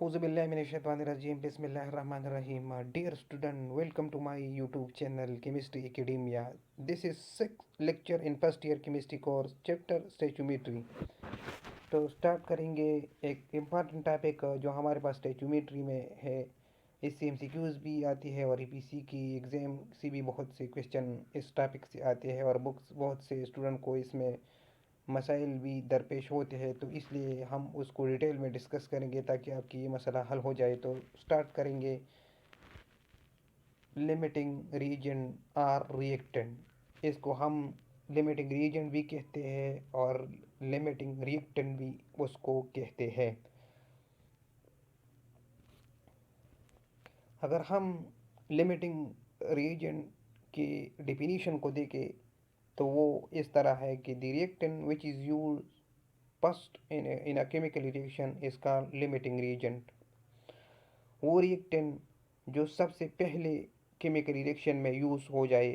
Auzubillahiminash-shaytanir-rajim. Bismillahir-rahmanir-rahim. Dear student, welcome to my YouTube channel Chemistry Academia. This is sixth lecture in first year chemistry course, chapter स्टैचूमेट्री। तो start करेंगे एक important topic जो हमारे पास स्टैचूमेट्री में है। इससे एमसीक्यूज़ भी आती है और ईपीसी की एग्ज़ाम से भी बहुत से क्वेश्चन इस टॉपिक से आते हैं और बुक्स बहुत से स्टूडेंट को इसमें मसाइल भी दरपेश होते हैं, तो इसलिए हम उसको डिटेल में डिस्कस करेंगे ताकि आपकी ये मसला हल हो जाए। तो स्टार्ट करेंगे। लिमिटिंग रीजन आर रिएक्टेंट, इसको हम लिमिटिंग रीजन भी कहते हैं और लिमिटिंग रिएक्टेंट भी उसको कहते हैं। अगर हम लिमिटिंग रीजन की डिफिनीशन को देखें तो वो इस तरह है कि the reactant which is use first in a chemical reaction is called limiting reagent. वो रिएक्टेंट जो सबसे पहले केमिकल रिएक्शन में यूज़ हो जाए,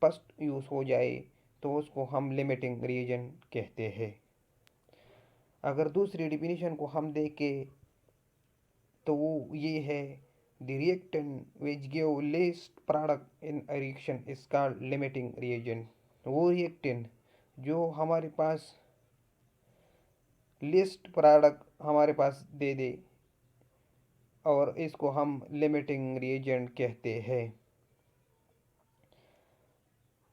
फर्स्ट यूज़ हो जाए, तो उसको हम लिमिटिंग रिएजेंट कहते हैं। अगर दूसरी डिफिनीशन को हम देखें तो वो ये है, the reactant which give least product in a reaction is called limiting reagent. वो रिएक्टेंट जो हमारे पास लिस्ट प्रोडक्ट हमारे पास दे दे और इसको हम लिमिटिंग रिएजेंट कहते हैं।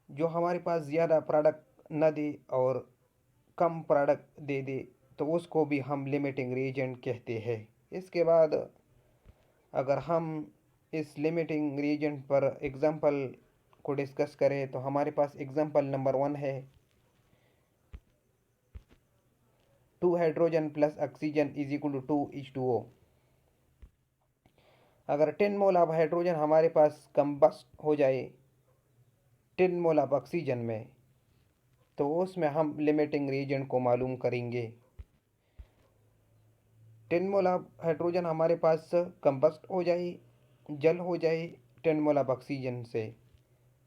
जो हमारे पास ज़्यादा प्रोडक्ट न दे और कम प्रोडक्ट दे दे तो उसको भी हम लिमिटिंग रिएजेंट कहते हैं। इसके बाद अगर हम इस लिमिटिंग रिएजेंट पर एग्जांपल को डिस्कस करें तो हमारे पास एग्जांपल नंबर 1 है, 2 hydrogen plus oxygen is equal to 2H2O। अगर 10 मोल ऑफ हाइड्रोजन हमारे पास कंबस्ट हो जाए 10 मोल ऑफ ऑक्सीजन में, तो उसमें हम लिमिटिंग रिएजेंट को मालूम करेंगे। 10 मोल ऑफ हाइड्रोजन हमारे पास कंबस्ट हो जाए, जल हो जाए 10 मोल ऑफ ऑक्सीजन से,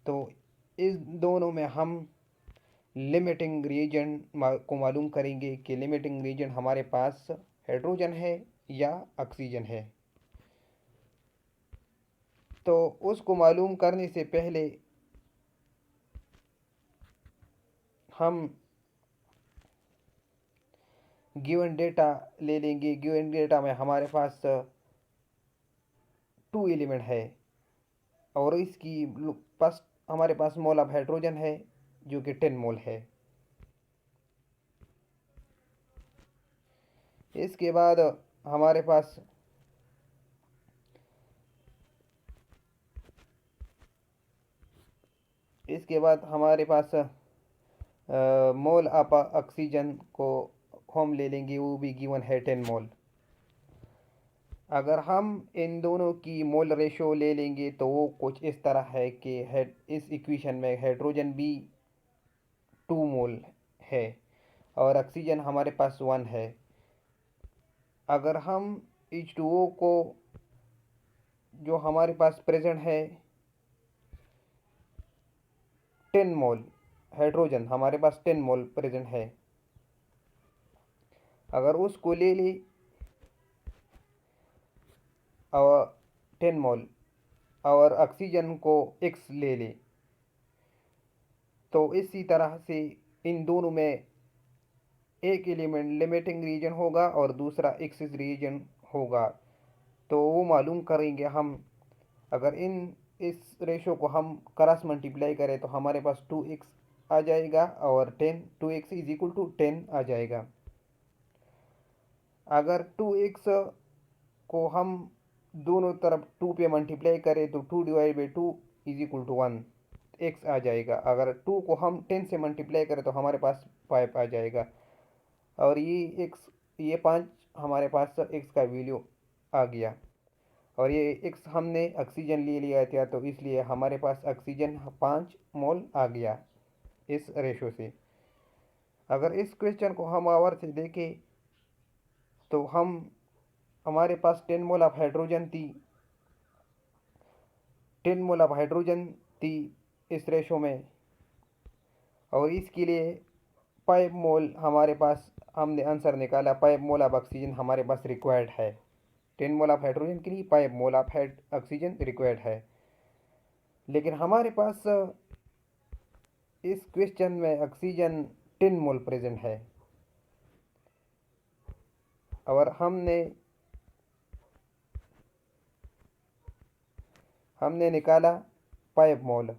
तो इस दोनों में हम लिमिटिंग रिएजेंट को मालूम करेंगे कि लिमिटिंग रिएजेंट हमारे पास हाइड्रोजन है या ऑक्सीजन है। तो उसको मालूम करने से पहले हम गिवन डेटा ले लेंगे। गिवन डेटा में हमारे पास 2 एलिमेंट है और इसकी फर्स्ट हमारे पास मोल ऑफ हाइड्रोजन है जो कि 10 मोल है। इसके बाद हमारे पास मोल ऑफ ऑक्सीजन को हम ले लेंगे, वो भी गिवन है 10 मोल। अगर हम इन दोनों की मोल रेशो ले लेंगे तो वो कुछ इस तरह है कि इस इक्वेशन में हाइड्रोजन भी 2 मोल है और ऑक्सीजन हमारे पास 1 है। अगर हम H2O को जो हमारे पास प्रेजेंट है 10 मोल, हाइड्रोजन हमारे पास 10 मोल प्रेजेंट है, अगर उसको ले ली और 10 मोल और ऑक्सीजन को X ले ले, तो इसी तरह से इन दोनों में एक एलिमेंट लिमिटिंग रीजन होगा और दूसरा एक्सिस रीजन होगा। तो वो मालूम करेंगे हम। अगर इस रेशो को हम क्रॉस मल्टीप्लाई करें तो हमारे पास 2x आ जाएगा और 2x इज इक्वल टू 10 आ जाएगा। अगर 2x को हम दोनों तरफ 2 पे मल्टीप्लाई करें तो 2 divide by 2 is equal to 1 x आ जाएगा। अगर 2 को हम 10 से मल्टीप्लाई करें तो हमारे पास 5 आ जाएगा और ये 5 हमारे पास x का वैल्यू आ गया और ये x हमने ऑक्सीजन ले लिया था, तो इसलिए हमारे पास ऑक्सीजन 5 मोल आ गया इस रेशो से। अगर इस क्वेश्चन को हम और से देखें तो हमारे पास 10 मोल ऑफ हाइड्रोजन थी, 10 मोल ऑफ हाइड्रोजन थी इस रेशो में और इसके लिए 5 मोल हमारे पास, हमने आंसर निकाला 5 मोल ऑफ ऑक्सीजन हमारे पास रिक्वायर्ड है। 10 मोल ऑफ हाइड्रोजन के लिए 5 मोल ऑफ ऑक्सीजन रिक्वायर्ड है। लेकिन हमारे पास इस क्वेश्चन में ऑक्सीजन 10 मोल प्रेजेंट है और हमने निकाला 5 मोल।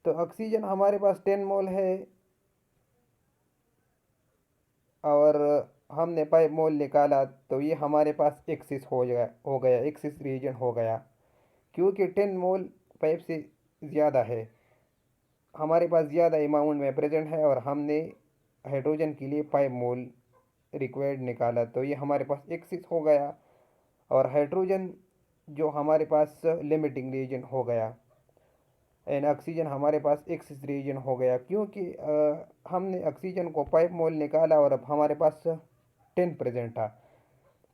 तो ऑक्सीजन हमारे पास 10 मोल है और हमने 5 मोल निकाला, तो ये हमारे पास एक्सिस हो गया एक्सिस रीजन हो गया, क्योंकि 10 मोल 5 से ज़्यादा है, हमारे पास ज़्यादा अमाउंट में प्रेजेंट है और हमने हाइड्रोजन के लिए 5 मोल रिक्वायर्ड निकाला, तो ये हमारे पास एक्सिस हो गया और हाइड्रोजन जो हमारे पास लिमिटिंग रीजन हो गया एंड ऑक्सीजन हमारे पास एक्सिस रीजन हो गया, क्योंकि हमने ऑक्सीजन को 5 मोल निकाला और अब हमारे पास 10 प्रेजेंट था,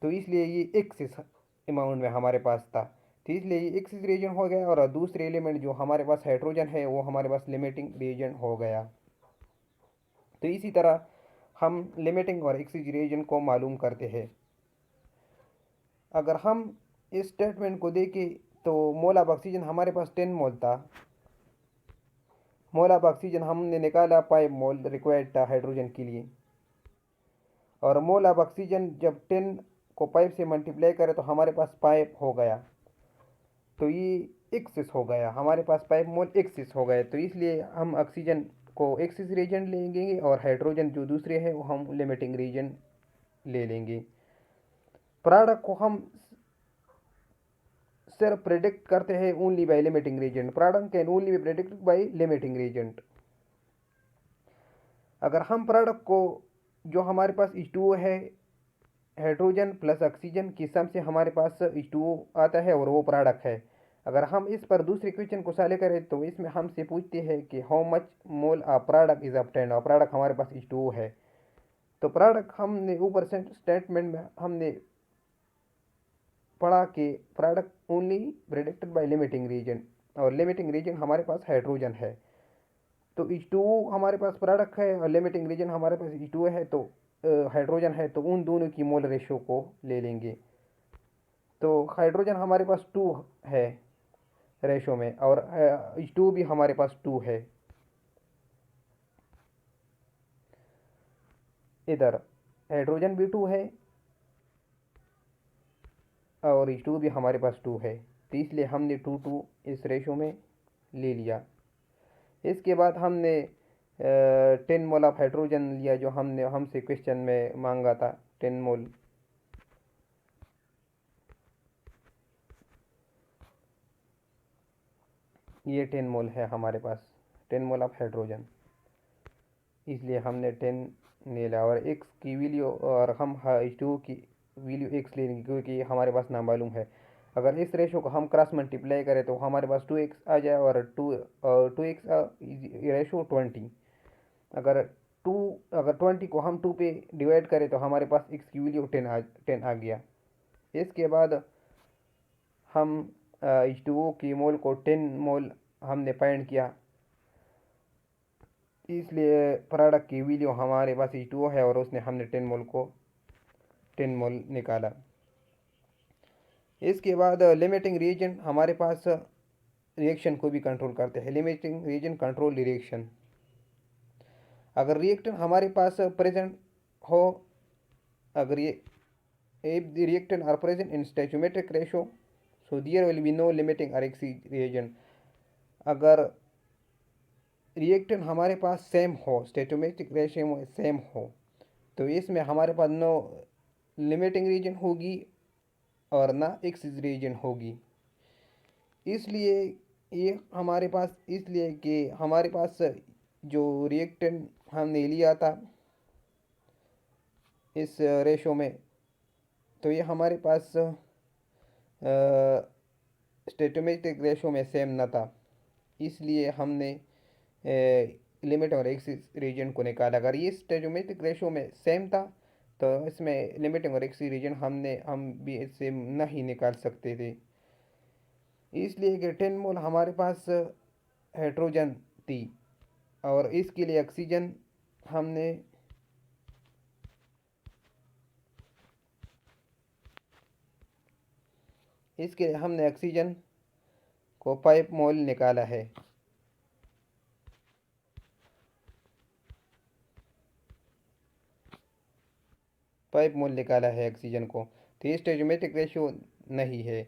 तो इसलिए ये एक्सिस अमाउंट में हमारे पास था, तो इसलिए ये एक्सिस रीजन हो गया और दूसरे एलिमेंट जो हमारे पास हाइड्रोजन है वो हमारे पास लिमिटिंग रीजन हो गया। तो इसी तरह हम लिमिटिंग और एक्सिस रीजन को मालूम करते हैं। अगर हम इस स्टेटमेंट को देखें तो मोल ऑफ ऑक्सीजन हमारे पास 10 मोल था, मोल ऑफ ऑक्सीजन हमने निकाला 5 मोल रिक्वायर्ड था हाइड्रोजन के लिए, और मोल ऑफ ऑक्सीजन जब 10 को 5 से मल्टीप्लाई करें तो हमारे पास 5 हो गया, तो ये एक्सिस हो गया, हमारे पास 5 मोल एक्सिस हो गए, तो इसलिए हम ऑक्सीजन को एक्सिस रीजन लेंगे और हाइड्रोजन जो दूसरे हैं वो हम लिमिटिंग रीजन ले लेंगे। प्रोडक्ट को हम सिर्फ प्रेडिक्ट करते हैं only by limiting reagent, product can only be predicted by limiting reagent. अगर हम प्रोडक्ट को जो हमारे पास H2O है, हाइड्रोजन प्लस ऑक्सीजन की सम से हमारे पास H2O आता है और वो प्रोडक्ट है। अगर हम इस पर दूसरे क्वेश्चन को सॉल्व करें तो इसमें हमसे पूछते हैं कि how much mole of product is obtained, और प्रोडक्ट हमारे पास H2O है, तो प्रोडक्ट हमने ऊपर स्टेटमेंट में हमने पढ़ा कि product only predicted by limiting reagent, और लिमिटिंग रीजन हमारे पास हाइड्रोजन है, तो H2O हमारे पास प्रोडक्ट है और लिमिटिंग रीजन हमारे पास H2O है, तो हाइड्रोजन है, तो उन दोनों की मोल रेशियो को ले लेंगे। तो हाइड्रोजन हमारे पास 2 है रेशो में और H2O भी हमारे पास 2 है, इधर हाइड्रोजन भी 2 है और H2O भी हमारे पास 2 है, तो इसलिए हमने 2 इस रेशो में ले लिया। इसके बाद हमने 10 मोल ऑफ हाइड्रोजन लिया जो हमसे क्वेश्चन में मांगा था 10 मोल। ये 10 मोल है हमारे पास, 10 मोल ऑफ हाइड्रोजन, इसलिए हमने 10 ले लिया और एक्स की वैल्यू, और हम H2O की वैल्यू एक्स ले लेंगे क्योंकि ये हमारे पास नामालूम है। अगर इस रेशो को हम क्रॉस मल्टीप्लाई करें तो हमारे पास 2x आ जाए और 2x रेशो 20, अगर 2 अगर 20 को हम 2 पे डिवाइड करें तो हमारे पास x की वैल्यू 10 आ गया। इसके बाद हम H2O की मोल को 10 मोल हमने फाइंड किया, इसलिए प्रोडक्ट की वैल्यू हमारे पास H2O है और उसने हमने 10 मोल निकाला। इसके बाद लिमिटिंग रीजन हमारे पास रिएक्शन को भी कंट्रोल करते हैं, लिमिटिंग रीजन कंट्रोल रिएक्शन। अगर रिएक्टेंट हमारे पास प्रेजेंट हो, अगर ये if the reactant are present in stoichiometric ratio so there will be no limiting or exciting reagent। अगर रिएक्टेंट हमारे पास सेम हो, स्टोइचोमेट्रिक रेशियो में सेम हो, तो इसमें हमारे पास नो लिमिटिंग रीजन होगी और ना एक्सिस रीजन होगी। इसलिए ये हमारे पास, इसलिए कि हमारे पास जो रिएक्टेंट हमने लिया था इस रेशो में, तो ये हमारे पास स्टोइचोमेट्रिक रेशो में सेम न था, इसलिए हमने लिमिट और एक्सिस रीजन को निकाला। अगर ये स्टोइचोमेट्रिक रेशो में सेम था तो इसमें लिमिटिंग और एक्सिस रीजन हम भी इससे नहीं निकाल सकते थे, इसलिए कि 10 मोल हमारे पास हाइड्रोजन थी और इसके लिए ऑक्सीजन हमने इसके लिए हमने ऑक्सीजन को 5 मोल निकाला है। पाइप मोल निकाला है ऑक्सीजन को, तो ये स्टोइचोमेट्रिक रेशियो नहीं है।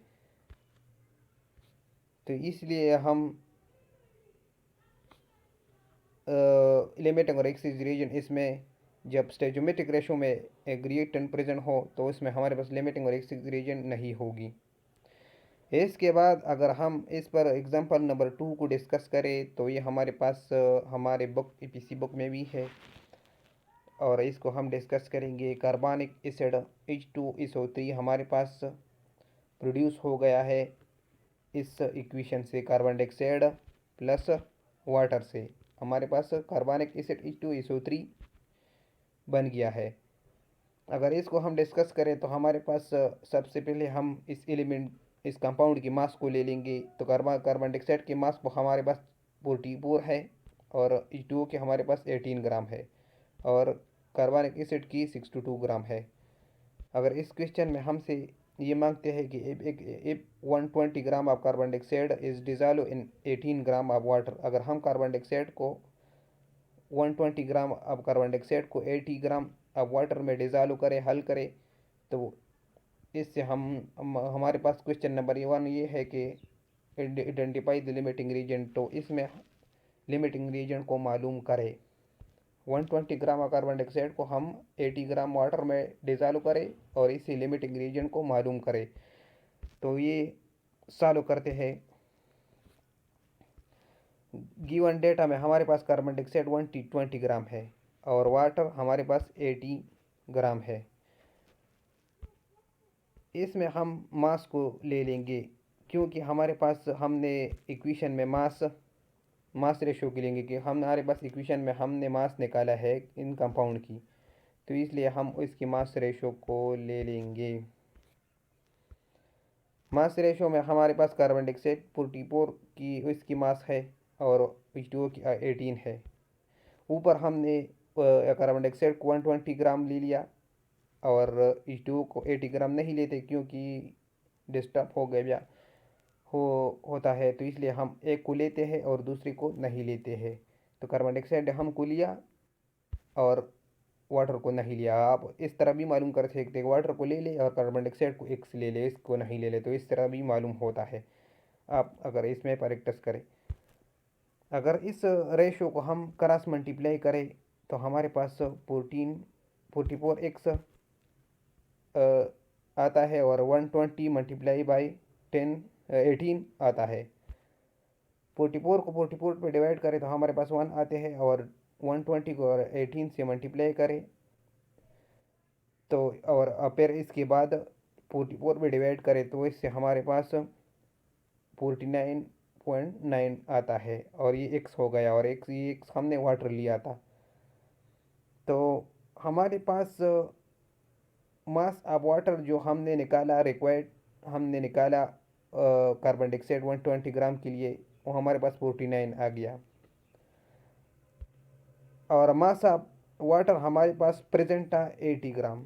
तो इसलिए हम लिमिटिंग और एक्सिस रीजन, इसमें जब स्टोइचोमेट्रिक रेशियो में एक रिएक्टेंट प्रेजेंट हो तो इसमें हमारे पास लिमिटिंग और एक्सिस रीजन नहीं होगी। इसके बाद अगर हम इस पर एग्जांपल नंबर 2 को डिस्कस करें तो ये हमारे पास हमारे बुक ईपीसी बुक में भी है और इसको हम डिस्कस करेंगे। कार्बनिक एसिड H2SO3 हमारे पास प्रोड्यूस हो गया है इस इक्वेशन से, कार्बन डाइऑक्साइड प्लस वाटर से हमारे पास कार्बनिक एसिड H2SO3 बन गया है। अगर इसको हम डिस्कस करें तो हमारे पास सबसे पहले हम इस एलिमेंट, इस कंपाउंड की मास को ले लेंगे। तो कार्बन डाइऑक्साइड की मास हमारे पास 44 है और H2O के हमारे पास 18 ग्राम है और कार्बनिक एसिड की 62 ग्राम है। अगर इस क्वेश्चन में हमसे ये मांगते हैं कि if 120 gram of carbon dioxide is dissolve in 18 gram of water, अगर हम कार्बन डाइऑक्साइड को 120 ग्राम ऑफ कार्बन डाइऑक्साइड को 80 ग्राम ऑफ वाटर में डिजॉल्व करें, हल करें, तो इससे हमारे पास क्वेश्चन नंबर 1 ये है कि आइडेंटिफाई द लिमिटिंग रीजन। तो इसमें लिमिटिंग रीजन को मालूम करें। 120 ग्राम कार्बन डाइऑक्साइड को हम 80 ग्राम वाटर में डिजॉल्व करें और इसी लिमिटिंग रीजन को मालूम करें। तो ये सॉल्व करते हैं। गिवन डेटा में हमारे पास कार्बन डाइऑक्साइड 120 ग्राम है और वाटर हमारे पास 80 ग्राम है। इसमें हम मास को ले लेंगे क्योंकि हमारे पास हमने इक्वेशन में मास रेशो के लेंगे कि हमारे पास इक्वेशन में हमने मास निकाला है इन कंपाउंड की, तो इसलिए हम इसकी मास रेशो को ले लेंगे। मास रेशो में हमारे पास कार्बन डाइऑक्साइड 44 की इसकी मास है और H2O की 18 है। ऊपर हमने कार्बन डाइऑक्साइड को 120 ग्राम ले लिया और H2O को 80 ग्राम नहीं लेते क्योंकि डिस्टर्ब हो गया होता है, तो इसलिए हम एक को लेते हैं और दूसरे को नहीं लेते हैं। तो कार्बन डाइऑक्साइड हमको लिया और वाटर को नहीं लिया। आप इस तरह भी मालूम कर सकते हैं, वाटर को ले ले और कार्बन डाइऑक्साइड को एक्स ले ले, इसको नहीं ले ले, तो इस तरह भी मालूम होता है आप अगर इसमें प्रैक्टिस करें। अगर इस रेशो को हम क्रॉस मल्टीप्लाई करें तो हमारे पास 44x आता है और 120 मल्टीप्लाई बाई 18 आता है। 44 को 44 पे डिवाइड करें तो हमारे पास 1 आते हैं और 120 को 18 से मल्टीप्लाई करें तो और फिर इसके बाद 44 में डिवाइड करें तो इससे हमारे पास 49.9 आता है और ये x हो गया और ये x हमने वाटर लिया था। तो हमारे पास मास ऑफ वाटर जो हमने निकाला रिक्वायर्ड, हमने निकाला कार्बन डाइऑक्साइड 120 ग्राम के लिए, वो हमारे पास 49 आ गया और मास ऑफ वाटर हमारे पास प्रेजेंट था 80 ग्राम।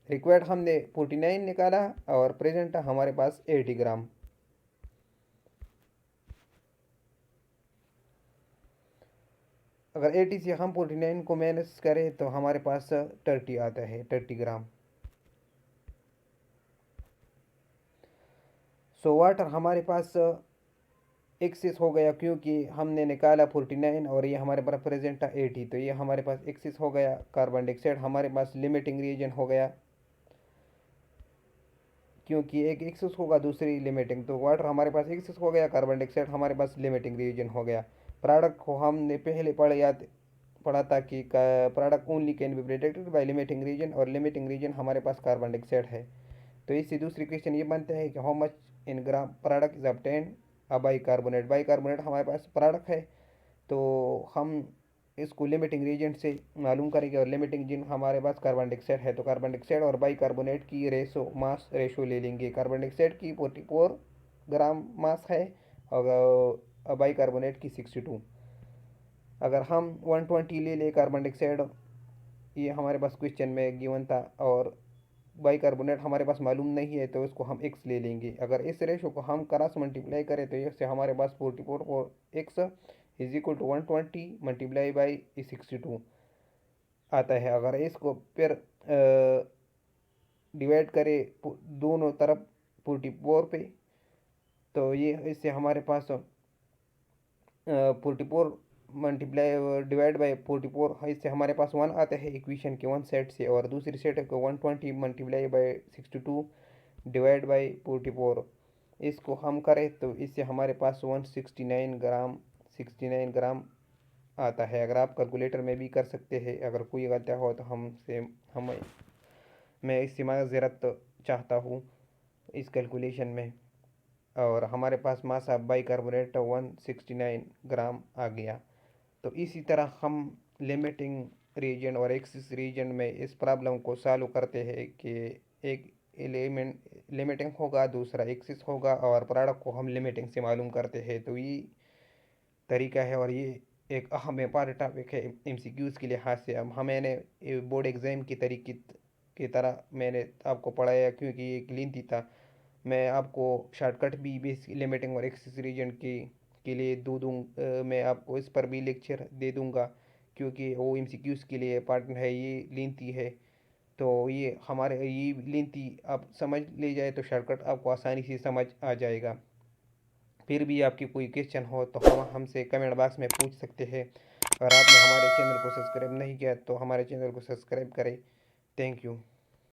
रिक्वायर्ड हमने 49 निकाला और प्रेजेंट था हमारे पास 80 ग्राम। अगर 80 से हम 49 को माइनस करें तो हमारे पास 30 आता है, 30 ग्राम। सो वाटर हमारे पास एक्सेस हो गया क्योंकि हमने निकाला 49 और ये हमारे पास प्रेजेंट था 80, तो ये हमारे पास एक्सेस हो गया। कार्बन डाइऑक्साइड हमारे पास लिमिटिंग रीजन हो गया क्योंकि एक एक्सेस होगा दूसरी लिमिटिंग, तो वाटर हमारे पास एक्सेस हो गया, कार्बन डाइऑक्साइड हमारे पास लिमिटिंग रीजन हो गया। प्रोडक्ट को हमने पहले पढ़ा था कि product only can be protected by limiting reagent और लिमिटिंग रीजन हमारे पास कार्बन डाइऑक्साइड है। तो इससे दूसरी क्वेश्चन ये बनता है कि how much in gram product is obtained bicarbonate. Bicarbonate हमारे पास प्रोडक्ट है तो हम इसको लिमिटिंग रीजन से मालूम करेंगे और लिमिटिंग रीजन हमारे पास कार्बन डाइऑक्साइड है, तो कार्बन डाइऑक्साइड और बाइकार्बोनेट की मास रेशो ले लेंगे। कार्बन डाइऑक्साइड की 44 ग्राम मास है और बाइकार्बोनेट की 62। अगर हम 120 ले ले कार्बन डाइऑक्साइड, ये हमारे पास क्वेश्चन में गिवन था और बाइकार्बोनेट हमारे पास मालूम नहीं है तो इसको हम एक्स ले लेंगे। अगर इस रेशो को हम क्रॉस मल्टीप्लाई करें तो इससे हमारे पास 44 और x is equal to 120 multiply by 62 आता है। अगर इसको फिर डिवाइड करें दोनों तरफ 44 पे तो ये इससे हमारे पास 44 मल्टीप्लाई डिवाइड बाई 44 इससे हमारे पास 1 आता है इक्वेशन के वन सेट से, और दूसरी सेट को 120 मल्टीप्लाई बाई 62 डिवाइड बाई 44 इसको हम करें तो इससे हमारे पास 169 ग्राम आता है। अगर आप कैलकुलेटर में भी कर सकते हैं, अगर कोई गलतियाँ हो तो हमें मैं इससे माज़रत चाहता हूँ इस कैलकुलेशन में। और हमारे पास मास ऑफ बाइकार्बोनेट 169 ग्राम आ गया। तो इसी तरह हम लिमिटिंग रीजन और एक्सिस रीजन में इस प्रॉब्लम को सॉल्व करते हैं कि एक एलिमेंट लिमिटिंग होगा, दूसरा एक्सिस होगा, और प्रोडक्ट को हम लिमिटिंग से मालूम करते हैं। तो ये तरीका है और ये एक अहम इम्पॉर्टेंट टॉपिक है एमसीक्यूज़ के लिहाज से। अब मैंने बोर्ड एग्ज़ाम की तरीके की तरह मैंने आपको पढ़ाया क्योंकि ये एक लेंथी था। मैं आपको शॉर्टकट भी बेसिक लिमिटिंग और एक्सिस रीजन के लिए मैं आपको इस पर भी लेक्चर दे दूंगा क्योंकि वो एमसीक्यूज़ के लिए पार्ट है, ये लेंथी है। तो ये लेंथी आप समझ ले जाए तो शॉर्टकट आपको आसानी से समझ आ जाएगा। फिर भी आपकी कोई क्वेश्चन हो तो हम हमसे कमेंट बॉक्स में पूछ सकते हैं। अगर आपने हमारे चैनल को सब्सक्राइब नहीं किया तो हमारे चैनल को सब्सक्राइब करें। Thank you.